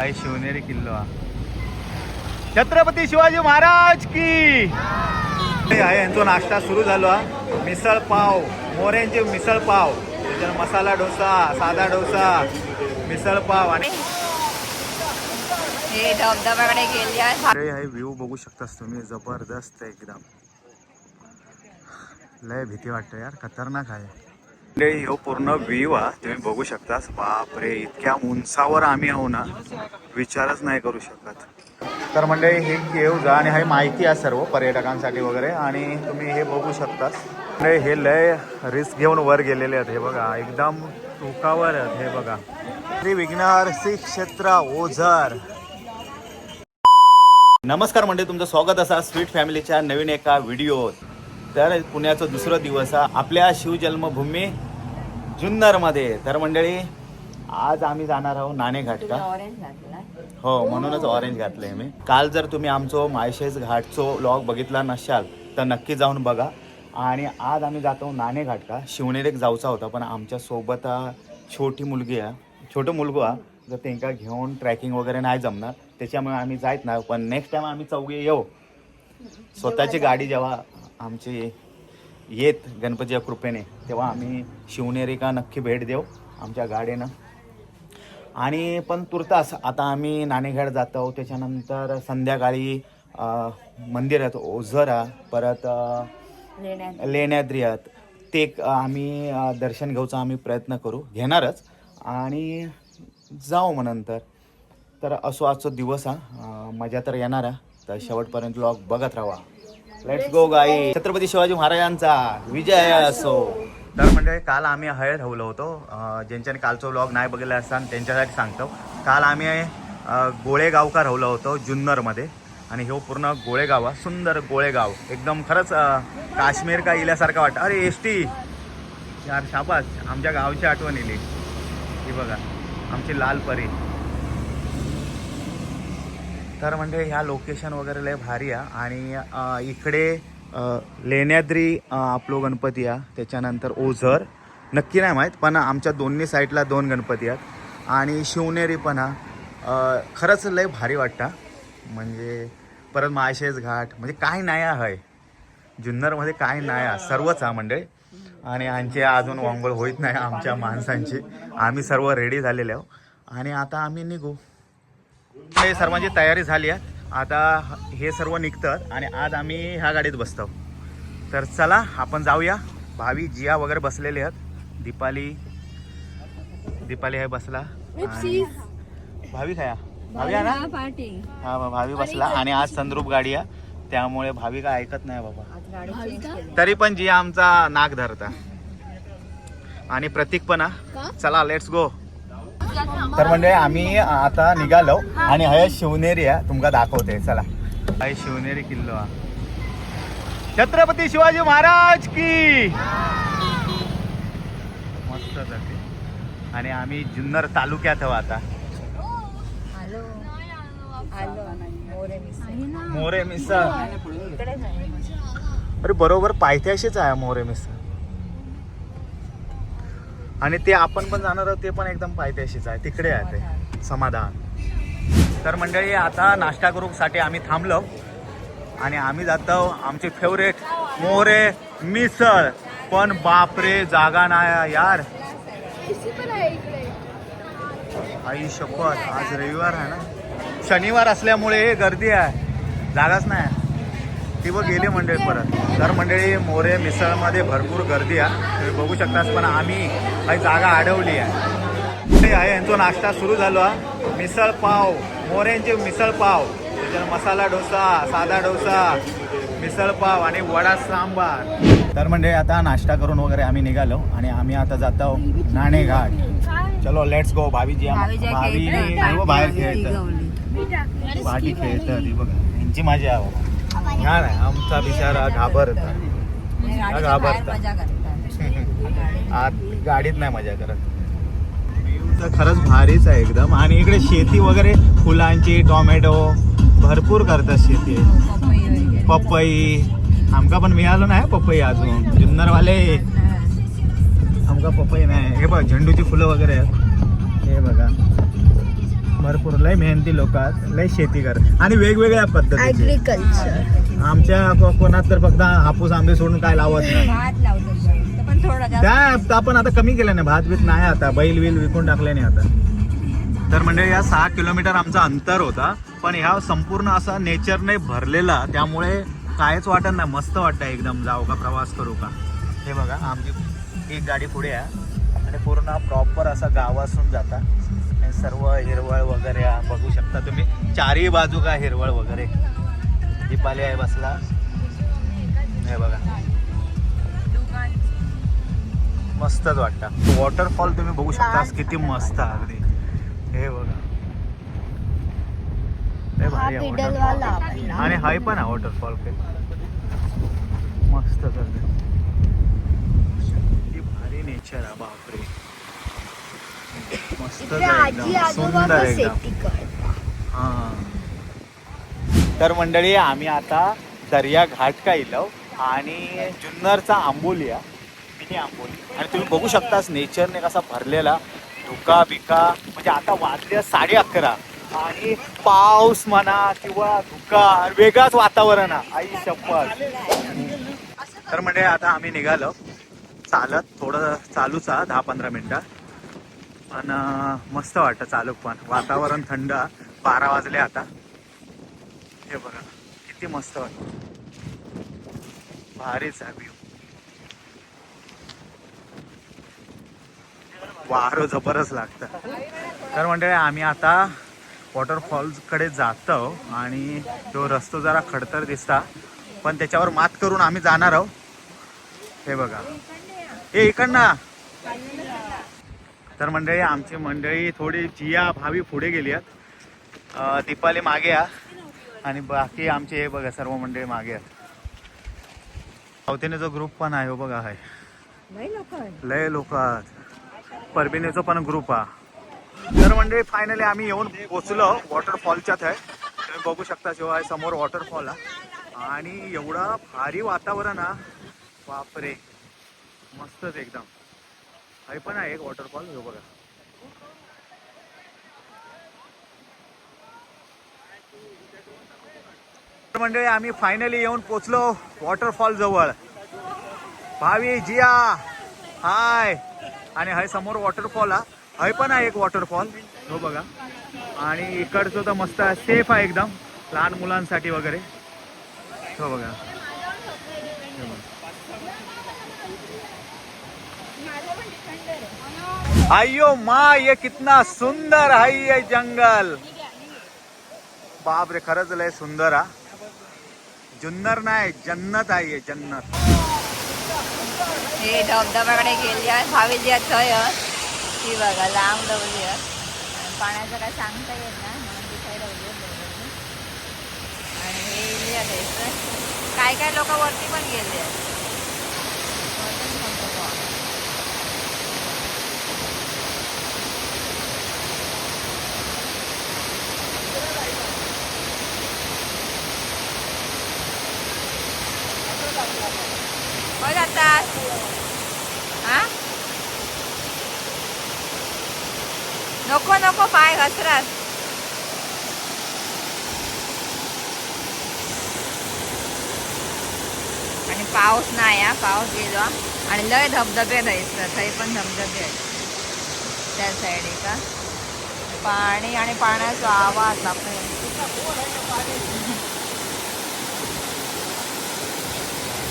काय शिवनेरी किल्लो हा छत्रपती शिवाजी महाराज की यांचा नाश्ता सुरू झाला. मिसळ पाव, मोऱ्यांचे मिसळ पाव, त्याच्यात मसाला डोसा, साधा डोसा, मिसळ पाव आणि हे धबधब्याकडे गेली आहे. हे व्ह्यू बघू शकतास तुम्ही, जबरदस्त एकदम. लय भीती वाटते यार, खतरनाक आहे. हो पूर्ण व्ह्यू हा तुम्ही बघू शकतास. बापरे, इतक्या उंचावर आम्ही आहो ना, विचारच नाही करू शकत. तर म्हणजे हे केव जा आणि हे माहिती आहे सर्व पर्यटकांसाठी वगैरे. आणि तुम्ही हे बघू शकतास, हे लय रिस्क घेऊन वर गेलेले आहेत. हे बघा एकदम टोकावर आहेत. हे बघा श्री विघ्नहर श्री क्षेत्र ओझर. नमस्कार म्हणजे तुमचं स्वागत असा स्वीट फॅमिलीच्या नवीन एका व्हिडिओत. तर पुण्याचा दुसरा दिवस आहे आपल्या शिवजन्मभूमी जुन्नरमध्ये. तर मंडळी आज आम्ही जाणार आहोत नाणे घाट का. हो, म्हणूनच ऑरेंज घातलंय मी. काल जर तुम्ही आमचो माळशेज घाटचो व्लॉग बघितला नसाल तर नक्की जाऊन बघा. आणि आज आम्ही जातो नाणे घाट का. शिवनेरीक जाऊचा होता पण आमच्या सोबत छोटी मुलगी आहे, छोटं मुलगो आहे, जर त्यांना घेऊन ट्रॅकिंग वगैरे नाही जमणार त्याच्यामुळे आम्ही जायत नाही. पण नेक्स्ट टाइम आम्ही चौघे येऊ, स्वतःची गाडी जेव्हा आमची येत गणपतीच्या कृपेने तेव्हा आम्ही शिवनेरीका नक्की भेट देऊ आमच्या गाडीनं. आणि पण तुर्तास आता आम्ही नाणेघाट जातो. त्याच्यानंतर संध्याकाळी मंदिरात ओझरा, परत लेण्याद्री आहेत ते आम्ही दर्शन घेऊचा आम्ही प्रयत्न घेणारच आणि जाऊ मग नंतर. तर असो आजचा दिवस हा, मजा तर येणार आहे. तर शेवटपर्यंत व्लॉग बघत राहा. लेट्स गो गाई. छत्रपती शिवाजी महाराजांचा विजय असो. तर म्हणजे काल आम्ही हळद ठेवलो होतो. ज्यांच्याने कालचा व्लॉग नाही बघितला असताना त्यांच्यासाठी सांगतो. काल आम्ही गोळेगावका राहिलो होतो जुन्नरमध्ये. आणि हे पूर्ण गोळेगाव आहे, सुंदर गोळेगाव एकदम. खरंच काश्मीर का इल्यासारखं वाटतं. अरे एसटी यार, शाबास, आमच्या गावची आठवण येईल ही बघा, आमची लाल परी. तर म्हणजे ह्या लोकेशन वगैरे लय भारी आहे. आणि इकडे लेण्याद्री आपलो गणपती आहे, त्याच्यानंतर ओझर नक्की नाही माहीत पण आमच्या दोन्ही साईडला दोन गणपती आहेत. आणि शिवनेरी पण खरंच लय भारी वाटतं. म्हणजे परत माळशेज घाट, म्हणजे काय नाही आहे जुन्नरमध्ये, काय नाही आहे, सर्वच आहे मंडळी. आणि आमचे अजून वांगोळ होईत नाही आमच्या माणसांची. आम्ही सर्व रेडी झालेले आहो आणि आता आम्ही निघू. हे सर्वांची तयारी झाली आहे. आता हे सर्व निघतात आणि आज आम्ही ह्या गाडीत बसतो. तर चला आपण जाऊया. भावी जिया वगैरे बसलेले आहेत. दीपाली आहे बसला. भावी खाया, भावी आहे ना. हा, भावी बसला. आणि आज संद्रूप गाडी आहे त्यामुळे भावी काय ऐकत नाही बाबा. तरी पण जिया आमचा नाक धरता. आणि प्रतीक पण चला लेट्स गो. तर म्हणजे आम्ही आता निघालो आणि हे शिवनेरी आहे तुमका दाखवते. चला, हा शिवनेरी किल्लो हा छत्रपती शिवाजी महाराज की. मस्त जाते. आणि आम्ही जुन्नर तालुक्यात आहो आता. मोरे मिसळ. अरे बरोबर पायथ्याशीच आहे मोरे मिसळ. आणि ते आपण पण जाणार आहोत ते पण एकदम पायथ्याशीच आहे, तिकडे आहे ते समाधान. तर मंडळी आता नाश्ता करूसाठी आम्ही थांबलो आणि आम्ही जातो आमचे फेवरेट मोरे मिसळ. पण बापरे जागा नाही यार. आई शपथ, आज रविवार आहे ना, शनिवार असल्यामुळे गर्दी आहे, जागाच नाही. ती बघ गेली मंडळी परत. तर मंडळी मोरे मिसळमध्ये भरपूर गर्दी आहे तुम्ही बघू शकतास. पण आम्ही काही जागा अडवली आहे. यांचा नाश्ता सुरू झाला. मिसळ पाव, मोऱ्यांचे मिसळ पाव, त्याच्यात मसाला डोसा, साधा डोसा, मिसळ पाव आणि वडा सांबार. तर म्हणजे आता नाश्ता करून वगैरे आम्ही निघालो आणि आम्ही आता जातो नाणे घाट. चलो लेट्स गो. भावी बाहेर खेळतं, भाटी खेळतं ती बघा, यांची मजा आहे. हा नाही, आमचा बिचारा घाबरता आत गाडीत नाही मजा करत. तर खरंच भारीच आहे एकदम. आणि इकडे शेती वगैरे फुलांची, टोमॅटो भरपूर करतात शेती. पपई आमका पण मिळालं नाही पपई अजून. जुन्नरवाले आमका पपई नाही. हे बघ झेंडूची फुलं वगैरे आहेत, हे बघा. भरपूर लय मेहनती लोक आहेत, लय शेती करतात आणि वेगवेगळ्या पद्धतीची. ऍग्रिकल्चर आमच्या कोकणात तर फक्त हापूस आंबे सोडून काय लावत नाही. भात लावतो ते पण थोडा जास्त. त्या आपण आता कमी केलं नाही, भात बीत नाही आता, बैल बिल विकून टाकले नाही आता. तर म्हणजे या 6 किलोमीटर आमचा अंतर होता, पण ह्या संपूर्ण असा नेचरने भरलेला, त्यामुळे कायच वाटत नाही, मस्त वाटतं एकदम. जाऊ का, प्रवास करू का. हे बघा आमची एक गाडी पुढे आहे आणि पूर्ण प्रॉपर असा गावासून जाता. हे सर्व हिरवळ वगैरे बघू शकता तुम्ही, चारही बाजू का हिरवळ वगैरे. दीपाली आहे बसला, हे बघा मस्तच वाटतं. वॉटरफॉल तुम्ही बघू शकता किती मस्त आहे अगदी. हे बघा लय भारी आहे waterfall. आणि हाय पण आहे वॉटरफॉल मस्त करते. किती भारी नेचर आहे, बापरे मस्त आजी आजोबा सुंदर एकदम. शेती करतात. हा. तर मंडळी आम्ही आता दर्या घाट का इलो आणि जुन्नरचा आंबोली आहे, मिनी आंबोली. आणि तुम्ही बघू शकताच नेचरने कसा भरलेला, धुका बिका. म्हणजे आता वाजले 11:30 आणि पाऊस म्हणा किंवा धुका, वेगळाच वातावरण आहे, आई शपथ. तर म्हणजे आता आम्ही निघालो चालत, थोडं चालूच 10-15 मिनिटं. पण मस्त वाटतं चालू, पण वातावरण थंड. 12 वाजले आता. हे बघा किती मस्त वाटतं, भारीच आहे व्ह्यू. वारं जबरच लागतं. तर म्हणजे आम्ही आता वॉटरफॉल्सकडे जातो आणि तो रस्तो जरा खडतर दिसता, पण त्याच्यावर मात करून आम्ही जाणार आहोत. हे बघा, हे इकडनं. तर मंडळी आमची मंडळी थोडी जिया भावी पुढे गेली आहेत, दीपाली मागे आहे आणि बाकी आमचे हे बघा सर्व मंडळी मागे आहेत. सावतीने ग्रुप पण आहे, हो बघा आहे लय लोक आहेत. परबिनेचा पण ग्रुप आहे. तर म्हणजे फायनली आम्ही येऊन पोचलो वॉटरफॉलच्यात आहे. तुम्ही बघू शकता शिवाय समोर वॉटरफॉल आहे आणि एवढा भारी वातावरण आहे, बापरे मस्तच एकदम. हे पण आहे एक वॉटरफॉल, हे बघा. तर म्हणजे आम्ही फायनली येऊन पोचलो वॉटरफॉल जवळ. भावी, जिया हाय. आणि हाय समोर वॉटरफॉल आहे, हाय पण आहे एक वॉटरफॉल, हो बघा. आणि इकडचं तर मस्त आहे, सेफ आहे एकदम लहान मुलांसाठी वगैरे, हो बघा. अयो माँ, ये कितना सुंदर है ये जंगल, बाप रे खरंच लय सुंदर हा. जुन्नर नाही, जन्नत आहे, जन्नत. हे धबधब्याकडे गेली आहे भावीजी थंय ती बघा लांब डवली आहे. पाण्याचं काय सांगता येत नाही म्हणून तिथे डवली. आणि हे इली आहे, काय काय लोक वरती पण गेले आहेत. हो जातात हा, नको नको पाय घसरात. आणि पाऊस नाही हा, पाऊस गेलो आणि लय धबधबे राहायचं, थंय पण धबधबे आहेत त्या साईड का. पाणी आणि पाण्याचा आवाज आपल्या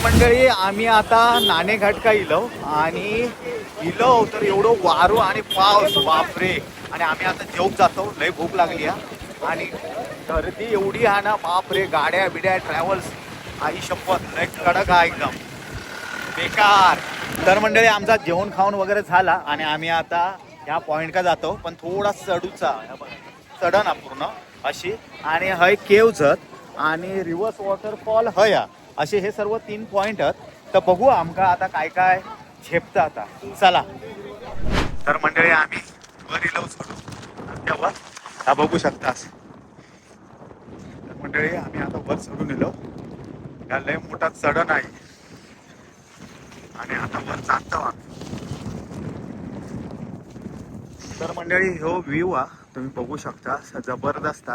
मंडळी आम्ही आता नाणेघाट का इलो आणि इलो तर एवढं वारू आणि पाऊस, बापरे. आणि आम्ही आता जेवून जातो, लय भूक लागली आहे आणि गर्दी एवढी आहे ना, बापरे. गाड्या बिड्या ट्रॅव्हल्स, आई शपथ लय कडक आहे एकदम बेकार. तर मंडळी आमचा जेवण खाऊन वगैरे झाला आणि आम्ही आता ह्या पॉइंट का जातो, पण थोडा चढूचा चढण आहे पूर्ण अशी. आणि हय केव्हजत आणि रिव्हर्स वॉटरफॉल हया, असे हे सर्व 3 पॉइंट आहेत. तर बघू आमका आता काय काय झेपतं आता, चला. तर मंडळी आम्ही वर इलो चढू तेव्हा हा बघू शकतास. तर मंडळी आम्ही आता वर चढून इलो, या लय मोठा चढण आहे आणि आता वर जातो आम्ही. तर मंडळी हो व्ह्यू हा तुम्ही बघू शकता जबरदस्त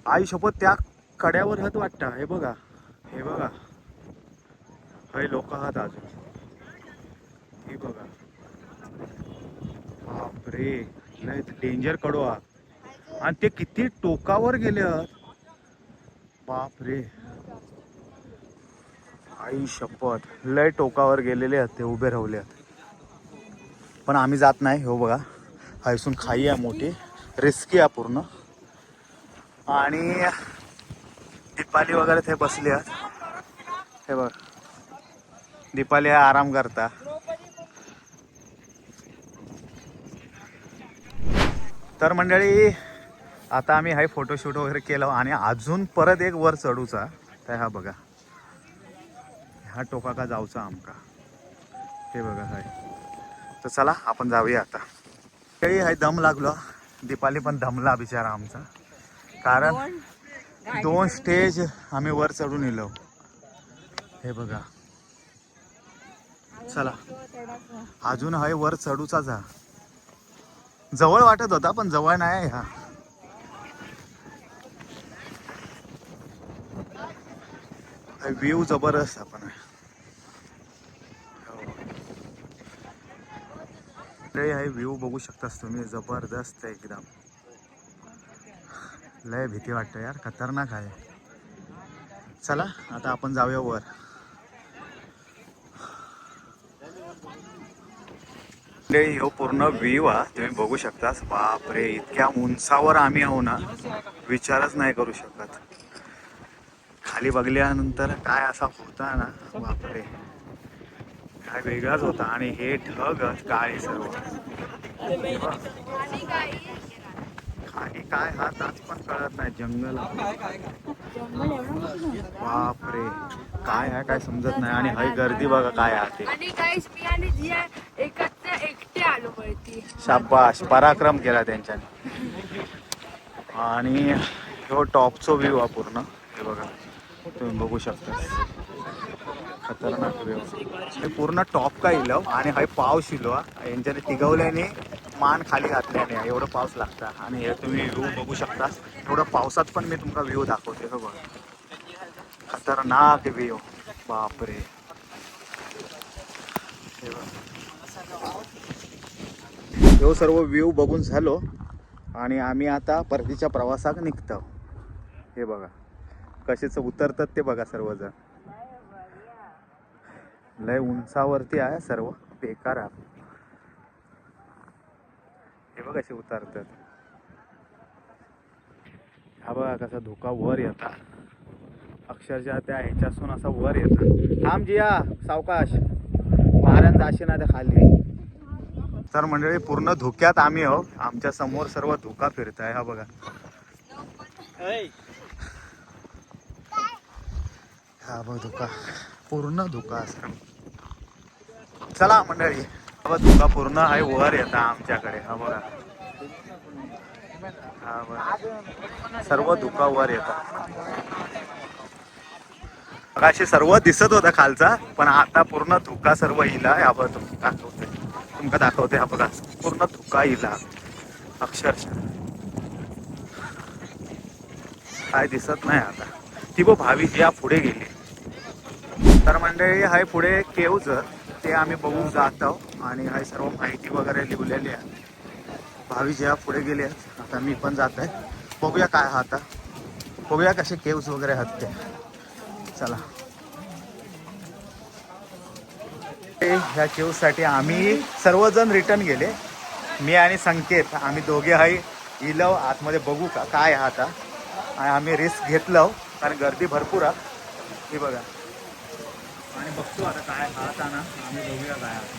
आई शपथ त्या कड्यावर हात वाटतं. हे बघा हे बघा हे लोक आहात अजून. हे बघा बापरे लय डेंजर कडो हा. आणि ते किती टोकावर गेले बापरे. आई शपथ लय टोकावर गेलेले आहेत ते उभे राहिले आहेत. पण आम्ही जात नाही. हो बघा हायसून खाई आहे मोठी रिस्की आहे पूर्ण. आणि दीपाली वगैरे ते बसले आहेत. हे बघ दीपाली आराम करता. तर मंडळी आता आम्ही हाय फोटोशूट वगैरे केलं आणि अजून परत एक वर चढूचा. तर हा बघा ह्या टोका का जाऊचा आमका. हे बघा हाय. तर चला आपण जाऊया आता. काही हाय दम लागलो. दीपाली पण दमला बिचारा आमचा. कारण 2 स्टेज आम्ही वर चढून येलो. हे बघा चला अजून हाय वर चढूचा जा. जवळ वाटत होता पण जवळ नाही हा. व्ह्यू जबरदस्त आपण. हे व्ह्यू बघू शकतास तुम्ही जबरदस्त एकदम. लय भीती वाटतं यार खतरनाक आहे. चला आता आपण जाऊया वर. हो पूर्ण व्ह्यू हा तुम्ही बघू शकतास. बापरे इतक्या उंचावर आम्ही आहो ना विचारच नाही करू शकत. खाली बघल्यानंतर काय असा होता ना बापरे काय वेगळाच होता. आणि हे ढग काय सर्व खाली काय हा ताच पण कळत नाही. जंगल बापरे काय आहे काय समजत नाही. आणि हाय गर्दी बघा काय आहे ते. आणि गाईस मी आणि जिया एकटे आलो वरती. शाबाश पराक्रम केला त्यांच्याने. आणि हो टॉपचा व्ह्यू हा पूर्ण. हे बघा तुम्ही बघू शकता खतरनाक व्ह्यू. हे पूर्ण टॉप का इलो आणि हाय पाऊस इलो यांच्याने तिघवल्याने मान खाली घातल्याने एवढं पाऊस लागता. आणि हे तुम्ही व्ह्यू बघू शकता. एवढं पावसात पण मी तुमका व्ह्यू दाखवते. हो बघा खतरनाक व्ह्यू बापरे. हे सर्व व्ह्यू बघून झालो आणि आम्ही आता परतीच्या प्रवासाक निघतो. हे बघा कसेच उतरतात ते बघा सर्वजण. लय उंचावरती आहे सर्व बेकार आहे. हे बघा कसे उतरतात. हा बघा कसा धोका वर येता. अक्षरशः त्या ह्याच्यासून असा वर येतात. थांब जिया सावकाश माऱ्यान जाशी ना त्या खाली. तर मंडळी पूर्ण धुक्यात आम्ही आहो. आमच्या समोर सर्व धुका फिरताय. हा बघा हा बघ धुका पूर्ण धुका असतो. चला मंडळी हा धुका पूर्ण आहे वर येता आमच्याकडे. हा बघा हा बघा सर्व धुका वर येतात. अशी सर्व दिसत होता खालचा पण आता पूर्ण धुका सर्व इला. हा बघ दाखवते तुमका दाखवते. हा बघा पूर्ण धुका इला अक्षरशः काय दिसत नाही आता. ती बघ भावी या पुढे गेली. तर मंडळी हाय पुढे केव्ज ते आम्ही बघून जात आहोत. आणि हाय सर्व माहिती वगैरे लिहिलेली आहे. भावी ज्या पुढे गेले आहेत. आता मी पण जात आहे. बघूया काय हा आता बघूया कसे केव्ज वगैरे आहेत ते. चला ह्या केव्जसाठी आम्ही सर्वजण रिटर्न गेले. मी आणि संकेत आम्ही दोघे हाय इलो आतमध्ये बघू का काय आहे आता. आणि आम्ही रिस्क घेतलं कारण गर्दी भरपूर आहे. हे बघा आणि बघतो आता काय हात ना आम्ही बघूया काय आता.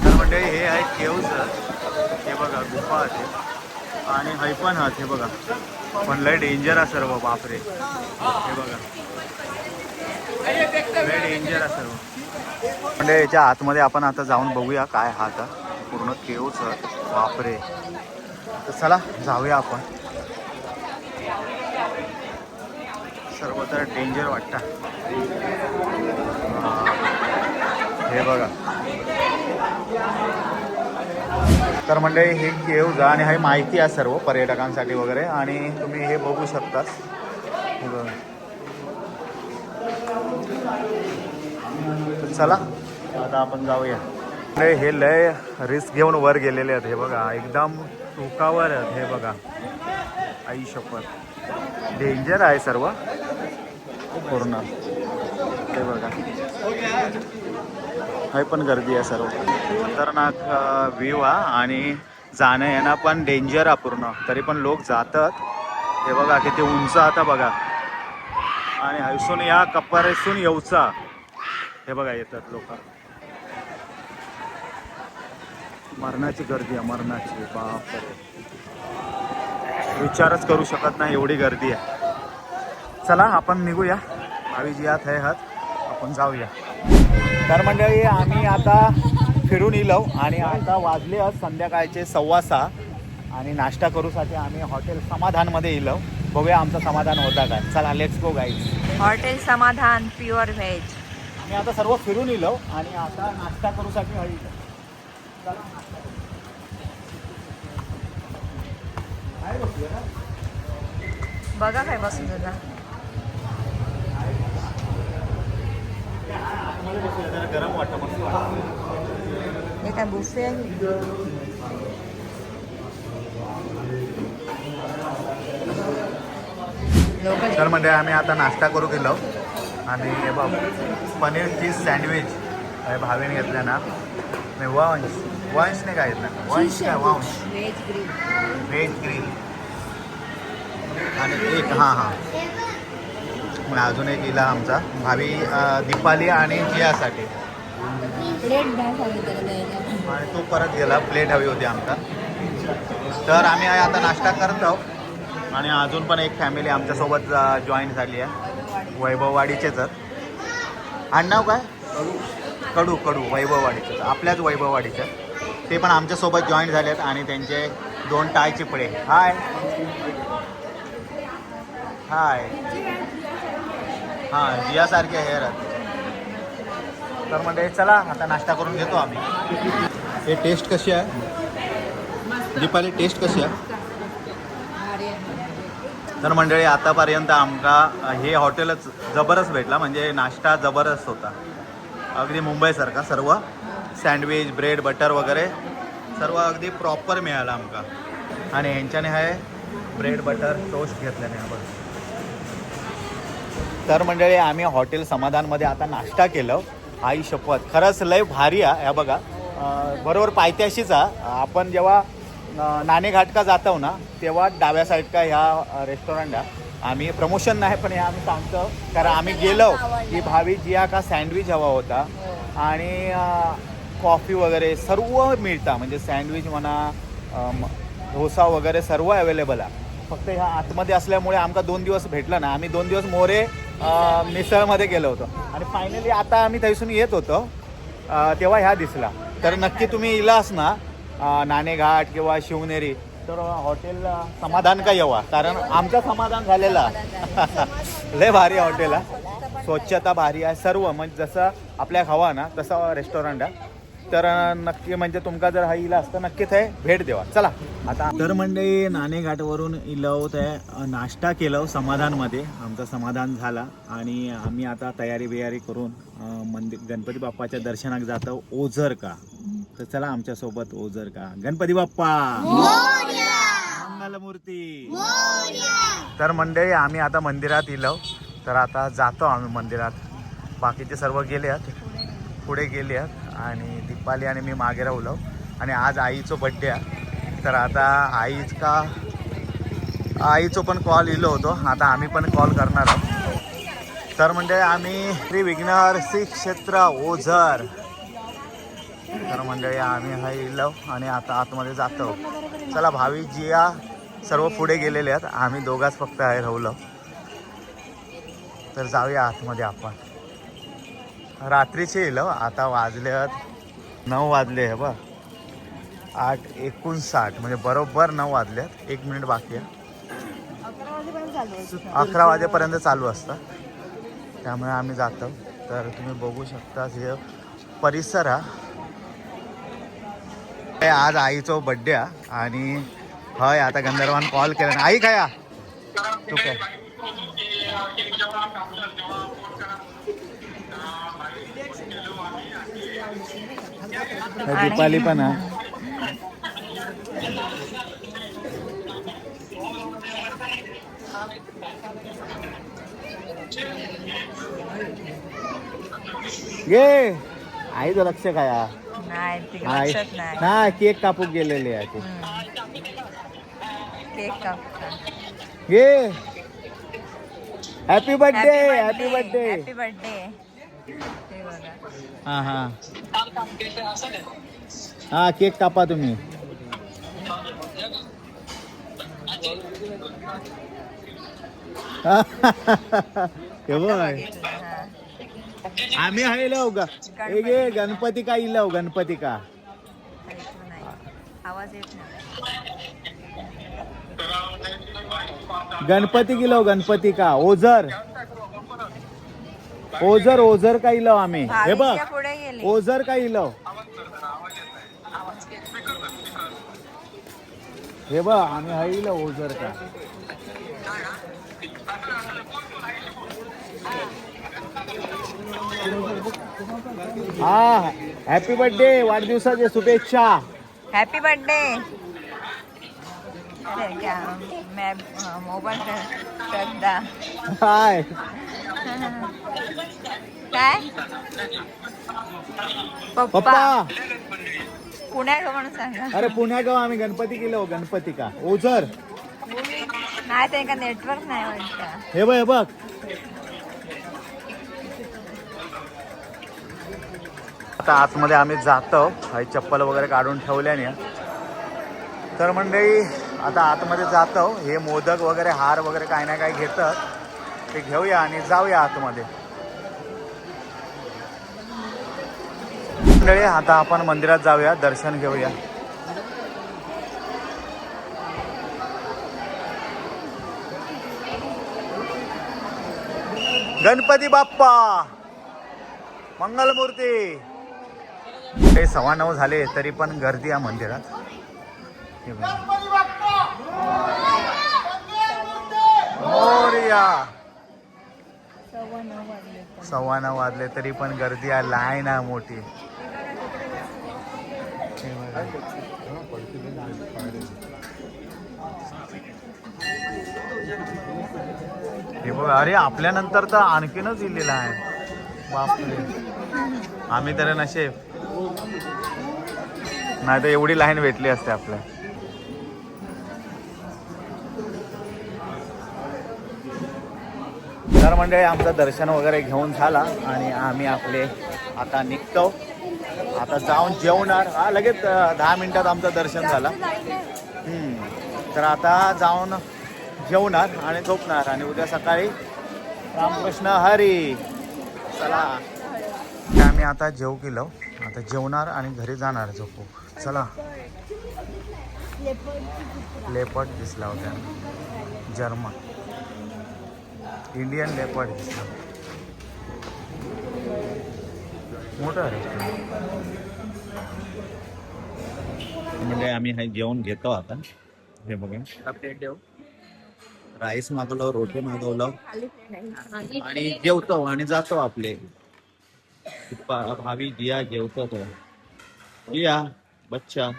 तर म्हणजे हे आहे केव्ज. हे बघा गुफा आहे आणि हाय पण आहात. हे बघा पण लय डेंजर आहे सर्व. बापरे हे बघा लय डेंजर आहे सर्व. म्हणजे याच्या आतमध्ये आपण आता जाऊन बघूया काय हात पूर्ण केव्ज. बापरे तर चला जाऊया आपण. सर्व तर डेंजर वाटतं. हे बघा तर मंडळी हे केवजा आणि हे माहिती आहे सर्व पर्यटकांसाठी वगैरे आणि तुम्ही हे बघू शकता. हे बघा. तर चला आता आपण जाऊया. हे लय रिस्क घेऊन वर गेलेले आहेत. हे बघा एकदम टोकावर आहेत. हे बघा आई शपथ डेंजर आहे सर्व पूर्ण. हे बघा हे पण गर्दी आहे सर्व. खतरनाक व्ह्यू हा आणि जाणं येणं पण डेंजर आहे पूर्ण. तरी पण लोक जातात. हे बघा किती उंच आता बघा. आणि हयसून या कप्पारेसून येऊचा हे बघा येतात लोक. मरणाची गर्दी आहे मरणाची. बापरे विचारच करू शकत नाही एवढी गर्दी आहे. चला आपण निघूया. भावीजी आत आहे हात आपण जाऊया. तर मंडळी आम्ही आता फिरून इलो आणि आता वाजले संध्याकाळचे 6:15 आणि नाश्ता करूसाठी आम्ही हॉटेल समाधानमध्ये इलो. बघूया आमचं समाधान होता काय. चला लेट्स गो गाईज. हॉटेल समाधान प्युअर व्हेज. आम्ही आता सर्व फिरून इलो आणि आता नाश्ता करूसाठी हवी. चला बघा काय बसून तुला गरम वाटतं मस्त. हे काय बुफे आहे. तर म्हणजे आम्ही आता नाश्ता करू गेलो आणि हे बघ पनीर चीज सँडविच भावेने घेतलं ना. मी वंशने काय घेतलं वंश काय वंश व्हेज ग्रिल आणि एक हां मग अजून एक इला आमचा भावी दीपाली आणि जियासाठी. आणि तो परत गेला प्लेट हवी होती आमचा. तर आम्ही आता नाश्ता करतो आणि अजून पण एक फॅमिली आमच्यासोबत जॉईन झाली आहे. वैभववाडीचेच आडनाव काय कडू वैभववाडीचे आपल्याच वैभववाडीचे. ते पण आमच्यासोबत जॉईन झाले आहेत आणि त्यांचे 2 टाय चिपळे. हाय हां जियासारखे हेअर आहेत. तर म्हणजे चला आता नाश्ता करून घेतो आम्ही. हे टेस्ट कशी आहे दीपाली टेस्ट कशी आहे. तर मंडळी आतापर्यंत आमका हे हॉटेलच जबरदस्त भेटला. म्हणजे नाश्ता जबरदस्त होता अगदी मुंबईसारखा. सर्व सँडविच ब्रेड बटर वगैरे सर्व अगदी प्रॉपर मिळाला आमका. आणि ह्यांच्याने आहे ब्रेड बटर टोस्ट घेतल्याने आपण. तर मंडळी आम्ही हॉटेल समाधानमध्ये आता नाश्ता केलं. आई शपथ खरंच लय भारी आहे. ह्या बघा बरोबर पायथ्याशीच आपण जेव्हा नाणे घाट का जातो ना तेव्हा डाव्या साईड का ह्या रेस्टॉरंट आहे. आम्ही प्रमोशन नाही पण हे आम्ही सांगतो कारण आम्ही गेलो की भावी जिया का सँडविच हवा होता आणि कॉफी वगैरे सर्व मिळतं. म्हणजे सँडविच म्हणा डोसा वगैरे सर्व अवेलेबल आहे. फक्त ह्या आतमध्ये असल्यामुळे आमका 2 दिवस भेटला ना. आम्ही 2 दिवस मोरे मिसळमध्ये गेलो होतो आणि फायनली आता आम्ही थैसून येत होतो तेव्हा ह्या दिसला. तर नक्की तुम्ही इलास ना नाणेघाट किंवा शिवनेरी तर हॉटेल समाधान का येवा. कारण आमचं समाधान झालेला लय भारी हॉटेल आहे. स्वच्छता भारी आहे सर्व. म्हणजे जसं आपल्या हवा ना तसं रेस्टॉरंट आहे. तर नक्की म्हणजे तुमका जर हा इला असतं नक्कीच आहे भेट देवा. चला आता तर मंडळी नाणेघाटवरून इलो ते नाश्ता केलं समाधानमध्ये. आमचं समाधान झाला आणि आम्ही आता तयारी करून मंदिर गणपती बाप्पाच्या दर्शनाक जातो ओझर का. तर चला आमच्यासोबत ओझर का. गणपती बाप्पा मंगलमूर्ती. तर मंडळी आम्ही आता मंदिरात इलो. तर आता जातो आम्ही मंदिरात. बाकीचे सर्व गेले आहेत पुढे गेले आहेत आणि दीपाली आणि मी मागे राहिलो. आणि आज आईचं बड्डे आहे. तर आता आईचं पण कॉल इलो होतो. आता आम्ही पण कॉल करणार आहोत. तर म्हणजे आम्ही श्री विघ्नहर्ती क्षेत्र ओझर. तर मंडळी आम्ही हा इलो आणि आता आतमध्ये जातो. चला भावी जिया सर्व पुढे गेलेले आहेत. आम्ही दोघाच फक्त आहे राहिलो. तर जाऊया आतमध्ये आपण. रात्रीचे येलो. आता वाजले 9 वाजले आहे बघ. 8:59 म्हणजे बरोबर 9 वाजलेत. 1 मिनिट बाकी आहे. 11 वाजेपर्यंत चालू असतं. त्यामुळे आम्ही जातो. तर तुम्ही बघू शकता हे परिसर हा आज आईचो बड्डे आणि हय आता गंधर्वान कॉल केला ना. आई काय तू काय दीपाली पण ये आईचं लक्ष काय नाही ते लक्षात नाही. ना केक कापूक गेलेले आहे ते. केक कापता. ये happy birthday happy birthday happy birthday. हे बघा. हा हा हा केक कापा तुम्ही. हे बघ हा. आम्ही आहे लव गणपती का इलव गणपती का ऐकू नाही. आवाज येत नाही. गणपती किलो गणपती का ओझर ओझर ओझर का इलव आम्ही. हे बघ भावीच्या पुढे गेली. ओझर का इलव. हे बघ आम्ही हा इलव ओझर का. हा हॅपी बर्थडे वाढदिवसाच्या शुभेच्छा. Happy birthday. मोबाईल श्रद्धा हाय काय पप्पा. पप्पा पुण्या का म्हणून सांगा. अरे पुण्या गाव आम्ही गणपती किलो गणपती का ओझर. नाही ते का नेटवर्क नाही वाटतं. हे बघ हे बघ आता आतमध्ये आम्ही जातो. काही चप्पल वगैरे काढून ठेवल्याने तर मंडळी आता आतमध्ये जातो. हे मोदक वगैरे हार वगैरे काही ना काही घेतात ते घेऊया आणि जाऊया आतमध्ये. मंडळी आता आपण मंदिरात जाऊया दर्शन घेऊया. गणपती बाप्पा मंगलमूर्ती. ते 9:15 झाले तरी पण गर्दी आहे मंदिरात. 9:15 वाजले तरी पण गर्दी आहे. लाईन आहे मोठी. हे बघ अरे आपल्यानंतर तर आणखीनच दिलेला आहे. बापरे आम्ही तर नशेब नाही तर एवढी लाईन भेटली असते आपल्या. तर मंडळी आमचं दर्शन वगैरे घेऊन झाला आणि आम्ही आपले आता निघतो. आता जाऊन जेवणार. हा लगेच 10 मिनिटात आमचं दर्शन झालं. तर आता जाऊन जेवणार आणि झोपणार आणि उद्या सकाळी रामकृष्ण हरी. चला आम्ही आता जेव केलो. आता जेवणार आणि घरी जाणार झोपू. चला लेपर्ड दिसला होता. जर्मन इंडियन लेपर्ड दिसला. मोठं रेस्टॉरंट म्हणजे आम्ही हे जेवण घेतो आता. हे बघा राईस मागवलं रोटी मागवलं आणि जेवतो आणि जातो. आपले भावी जिया जेवतो तो जिया बच्चा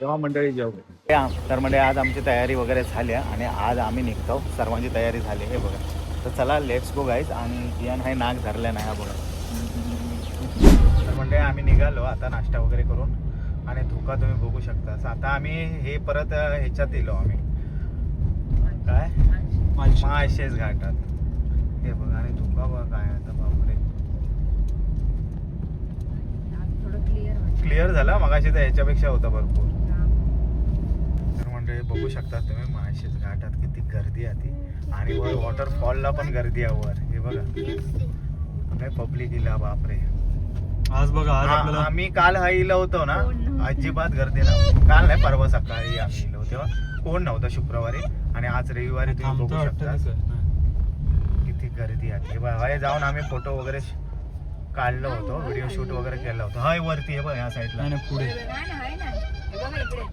तेव्हा मंडळी जेव. तर म्हणजे आज आमची तयारी वगैरे झाली आणि आज आम्ही निघतो. सर्वांची तयारी झाली. हे बघा तर चला लेट्स गो गाईज. आणि जियान हे नाक धरलं नाही. हा बघा तर म्हणजे आम्ही निघालो आता नाश्ता वगैरे करून आणि धुका तुम्ही बघू शकता. आता आम्ही हे परत ह्याच्यात येलो आम्ही काय माळशेज घाटात. हे बघा आणि धुका बघा काय आता बापरे क्लिअर झाला. मगाशी तर ह्याच्यापेक्षा होता भरपूर. तर म्हणजे बघू शकता तुम्ही माळशेज घाटात किती गर्दी आहे ती. आणि वर वॉटरफॉलला पण गर्दी आहे वर. हे बघा काय पब्लिक इला बापरे. आज बघा आज आपल्याला आम्ही काल इलो होतो ना अजिबात गर्दी नव्हती. काल नाही परवा सकाळी आम्ही इलो तेव्हा कोण नव्हतं शुक्रवारी. आणि आज रविवारी तुम्ही बघू शकता किती गर्दी आहे. हे बघा हे जाऊन आम्ही फोटो वगैरे काढलं होतं, व्हिडिओ शूट वगैरे केलं होतं. हाय वरती आहे बघ ह्या साईडला. नाही पुढे नाही ना, आहे ना. हे बघा इकडे.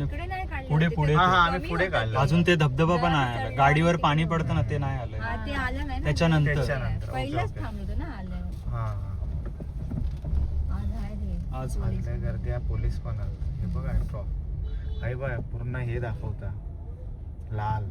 इकडे नाही काढलं. पुढे पुढे हा हा ते. आम्ही पुढे काढलं. अजून ते धबधबा पण आहे आला. गाडीवर पाणी पडतं ना ते नाही आलं हा, ते आलं नाही ना. त्याच्यानंतर त्याच्यानंतर. पहिलंच ओके. थांबलो ना आलं. हा आज आहे ते. आज आज लय गर्दी आहे, पोलीस पण आले. हे बघा ट्रॉफ आहे बघ, पूर्ण हे दाखवता लाल.